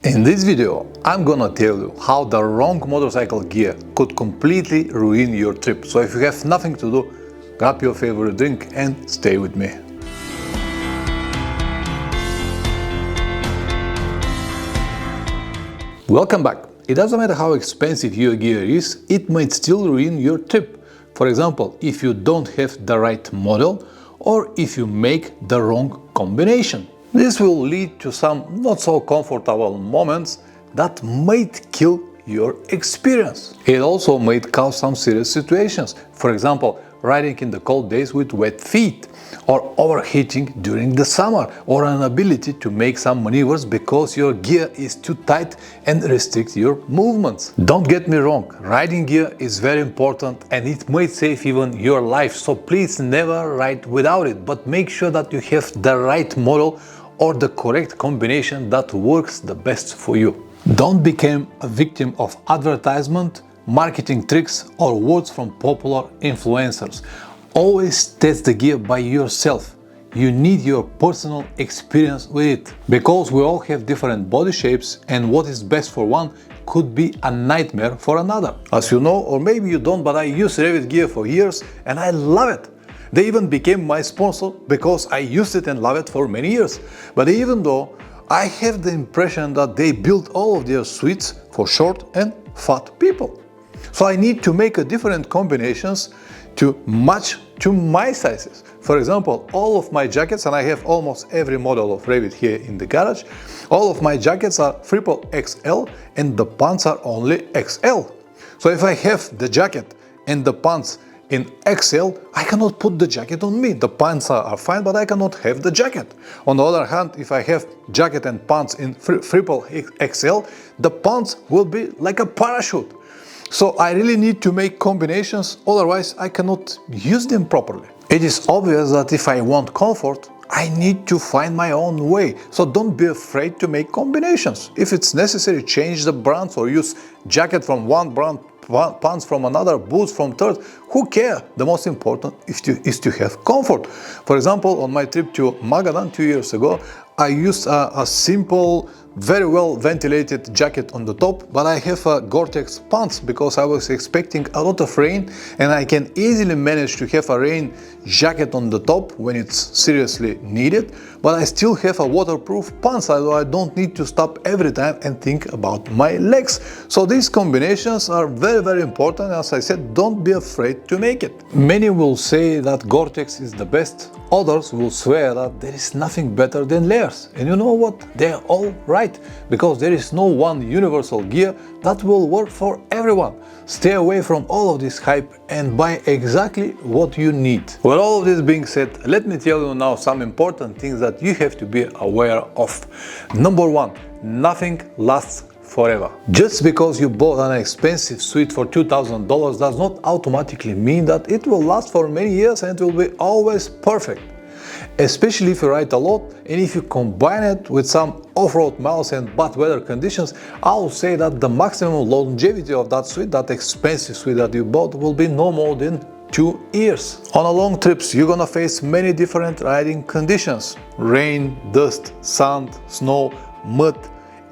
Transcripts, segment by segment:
In this video, I'm gonna tell you how the wrong motorcycle gear could completely ruin your trip. So if you have nothing to do, grab your favorite drink and stay with me. Welcome back. It doesn't matter how expensive your gear is, it might still ruin your trip. For example, if you don't have the right model or if you make the wrong combination. This will lead to some not so comfortable moments that might kill your experience. It also might cause some serious situations. For example, riding in the cold days with wet feet, or overheating during the summer, or an inability to make some maneuvers because your gear is too tight and restricts your movements. Don't get me wrong, riding gear is very important and it might save even your life, so please never ride without it, but make sure that you have the right model or the correct combination that works the best for you. Don't become a victim of advertisement, marketing tricks or words from popular influencers. Always test the gear by yourself. You need your personal experience with it. Because we all have different body shapes and what is best for one could be a nightmare for another. As you know, or maybe you don't, but I use Revit gear for years and I love it. They even became my sponsor because I used it and love it for many years. But even though I have the impression that they built all of their suites for short and fat people. So I need to make a different combinations to match to my sizes. For example, all of my jackets, and I have almost every model of Revit here in the garage, all of my jackets are triple XL and the pants are only XL. So if I have the jacket and the pants in XL, I cannot put the jacket on me. The pants are fine, but I cannot have the jacket. On the other hand, if I have jacket and pants in triple XL, the pants will be like a parachute. So I really need to make combinations, otherwise I cannot use them properly. It is obvious that if I want comfort, I need to find my own way. So don't be afraid to make combinations. If it's necessary, change the brands or use jacket from one brand, pants from another, boots from third, who cares? The most important is to have comfort. For example, on my trip to Magadan 2 years ago, I used a simple, very well ventilated jacket on the top, but I have a Gore-Tex pants because I was expecting a lot of rain and I can easily manage to have a rain jacket on the top when it's seriously needed, but I still have a waterproof pants, so I don't need to stop every time and think about my legs. So these combinations are very important. As I said, don't be afraid to make it. Many will say that Gore-Tex is the best, others will swear that there is nothing better than layers. And you know what? They're all right, because there is no one universal gear that will work for everyone. Stay away from all of this hype and buy exactly what you need. With all of this being said, let me tell you now some important things that you have to be aware of. Number one, nothing lasts forever. Just because you bought an expensive suite for $2,000 does not automatically mean that it will last for many years and it will be always perfect. Especially if you ride a lot and if you combine it with some off-road miles and bad weather conditions, I will say that the maximum longevity of that suite, that expensive suite that you bought, will be no more than 2 years. On a long trips, you're gonna face many different riding conditions: rain, dust, sand, snow, mud,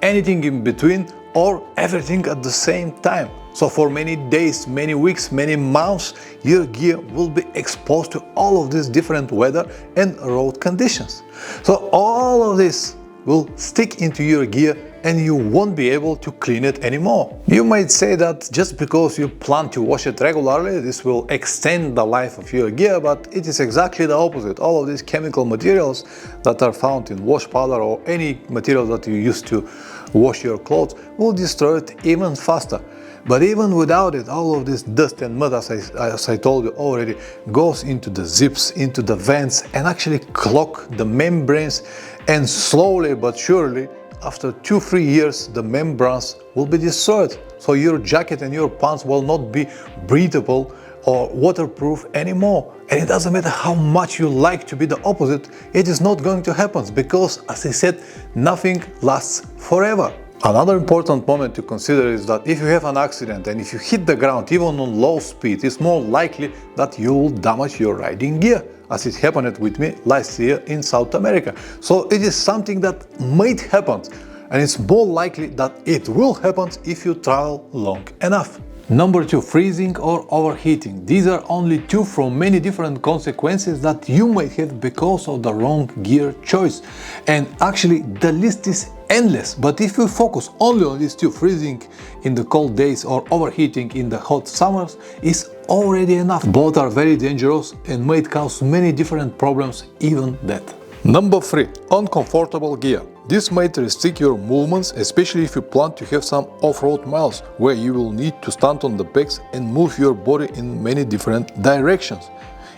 anything in between, or everything at the same time. So for many days, many weeks, many months, your gear will be exposed to all of these different weather and road conditions. So all of this will stick into your gear and you won't be able to clean it anymore. You might say that just because you plan to wash it regularly, this will extend the life of your gear, but it is exactly the opposite. All of these chemical materials that are found in wash powder or any material that you use to wash your clothes will destroy it even faster. But even without it, all of this dust and mud, as I told you already, goes into the zips, into the vents, and actually clog the membranes, and slowly but surely, after 2-3 years, the membranes will be destroyed. So your jacket and your pants will not be breathable or waterproof anymore. And it doesn't matter how much you like to be the opposite, it is not going to happen, because, as I said, nothing lasts forever. Another important moment to consider is that if you have an accident and if you hit the ground even on low speed, it's more likely that you will damage your riding gear, as it happened with me last year in South America. So it is something that might happen. and it's more likely that it will happen if you travel long enough. Number 2, freezing or overheating. These are only two from many different consequences that you might have because of the wrong gear choice. And actually the list is endless, but if you focus only on these two, freezing in the cold days or overheating in the hot summers, is already enough. Both are very dangerous and might cause many different problems, even death. Number 3, uncomfortable gear. This might restrict your movements, especially if you plan to have some off-road miles, where you will need to stand on the pegs and move your body in many different directions.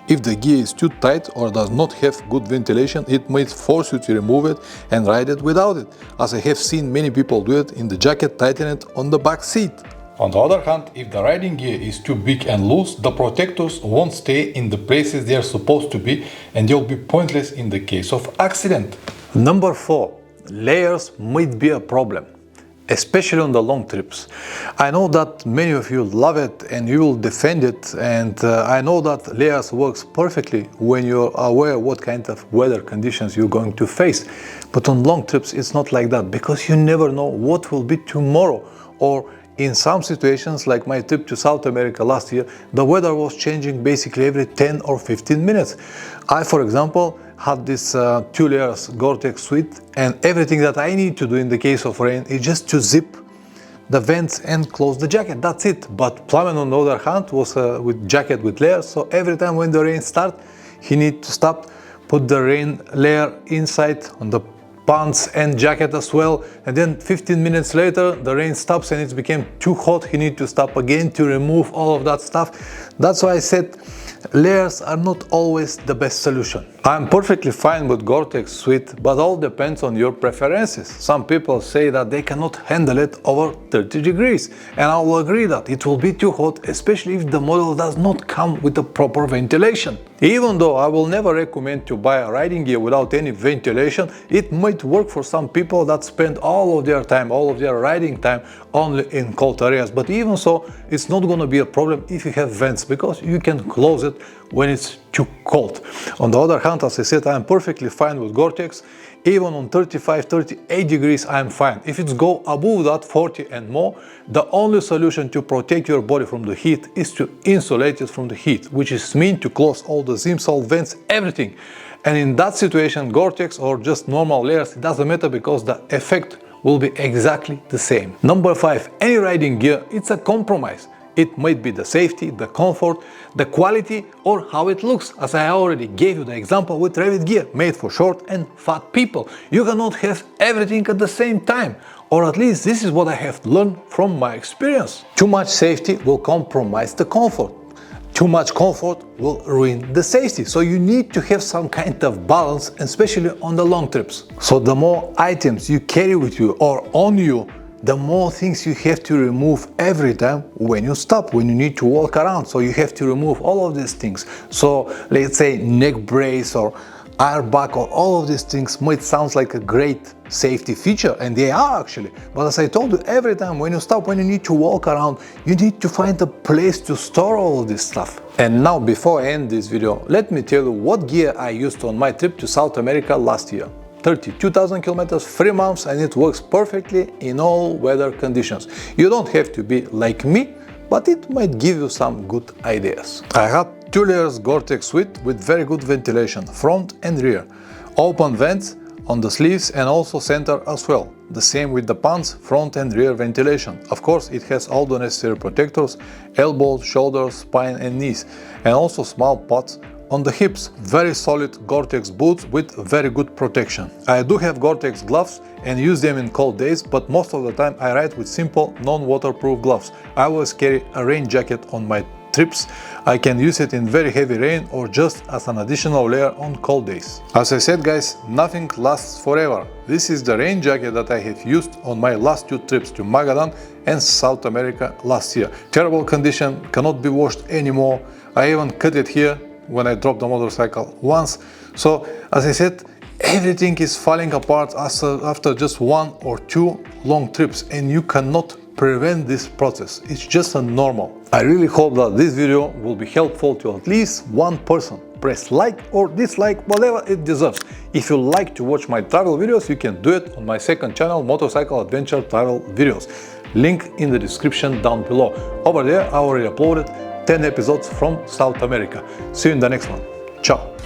If the gear is too tight or does not have good ventilation, it might force you to remove it and ride it without it, as I have seen many people do it in the jacket, tighten it on the back seat. On the other hand, if the riding gear is too big and loose, the protectors won't stay in the places they are supposed to be, and they'll be pointless in the case of accident. Number 4, layers might be a problem, especially on the long trips. I know that many of you love it and you will defend it, and I know that layers works perfectly when you're aware what kind of weather conditions you're going to face. But on long trips it's not like that, because you never know what will be tomorrow, or in some situations, like my trip to South America last year, the weather was changing basically every 10 or 15 minutes. I, for example, had this 2 layers Gore-Tex suite, and everything that I need to do in the case of rain is just to zip the vents and close the jacket. That's it. But Plamen, on the other hand, was with jacket with layers, so every time when the rain starts, he need to stop, put the rain layer inside on the pants and jacket as well, and then 15 minutes later the rain stops and it became too hot, he need to stop again to remove all of that stuff. That's why I said layers are not always the best solution. I'm perfectly fine with Gore-Tex suite, but all depends on your preferences. Some people say that they cannot handle it over 30 degrees, and I will agree that it will be too hot, especially if the model does not come with a proper ventilation. Even though I will never recommend to buy a riding gear without any ventilation, it might work for some people that spend all of their time, all of their riding time only in cold areas. But even so, it's not going to be a problem if you have vents, because you can close it when it's too cold. On the other hand, as I said, I'm perfectly fine with Gore-Tex. Even on 35, 38 degrees I'm fine. If it's go above that, 40 and more, the only solution to protect your body from the heat is to insulate it from the heat, which is mean to close all the zips, all vents, everything. And in that situation, Gore-Tex or just normal layers, it doesn't matter, because the effect will be exactly the same. Number 5, any riding gear, it's a compromise. It might be the safety, the comfort, the quality, or how it looks, as I already gave you the example with Revit gear, made for short and fat people. You cannot have everything at the same time, or at least this is what I have learned from my experience. Too much safety will compromise the comfort. Too much comfort will ruin the safety, so you need to have some kind of balance, especially on the long trips. So the more items you carry with you or on you, the more things you have to remove every time when you stop, when you need to walk around. So you have to remove all of these things. So let's say neck brace or airbag or all of these things might sound like a great safety feature, and they are actually. But as I told you, every time when you stop, when you need to walk around, you need to find a place to store all of this stuff. And now, before I end this video, let me tell you what gear I used on my trip to South America last year. 32,000 kilometers, 3 months, and it works perfectly in all weather conditions. You don't have to be like me, but it might give you some good ideas. I had 2 layers Gore-Tex suite with very good ventilation, front and rear. Open vents on the sleeves and also center as well. The same with the pants, front and rear ventilation. Of course, it has all the necessary protectors, elbows, shoulders, spine and knees, and also small pods on the hips. Very solid Gore-Tex boots with very good protection. I do have Gore-Tex gloves and use them in cold days, but most of the time I ride with simple non-waterproof gloves. I always carry a rain jacket on my trips. I can use it in very heavy rain or just as an additional layer on cold days. As I said, guys, nothing lasts forever. This is the rain jacket that I have used on my last 2 trips to Magadan and South America last year. Terrible condition, cannot be washed anymore. I even cut it here when I dropped the motorcycle once. So as I said, everything is falling apart after just 1 or 2 long trips, and you cannot prevent this process. It's just a normal. I really hope that this video will be helpful to at least one person. press like or dislike, whatever it deserves. If you like to watch my travel videos, you can do it on my second channel, Motorcycle Adventure Travel Videos. Link in the description down below. Over there I already uploaded 10 episodes from South America. See you in the next one. Ciao!